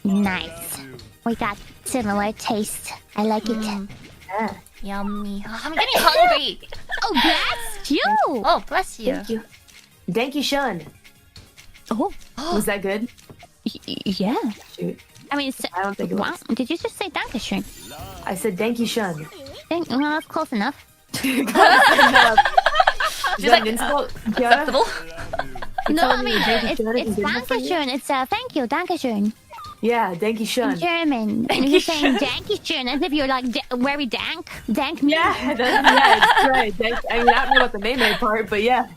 Nice. We got similar taste. I like it. Yeah. Yummy. I'm getting hungry. Oh, bless you! Oh, bless you. Thank you. Thank you, Shun. Oh, Was that good? yeah. Shoot. I mean, it's, I don't think it wow. was. Did you just say Dankeschön? I said thank you, Shun. Well, that's close enough. Is She's that like, an insult, Kiara? acceptable. No, telling I me mean, thank you, it's Shun isn't good enough for you? Dankeschön. It's thank you, Dankeschön. Yeah, thank you, Shun. In German. And you're saying Dankeschön as if you're like very dank. Dank me. Yeah, that's right. I mean, I don't know about the May part, but yeah.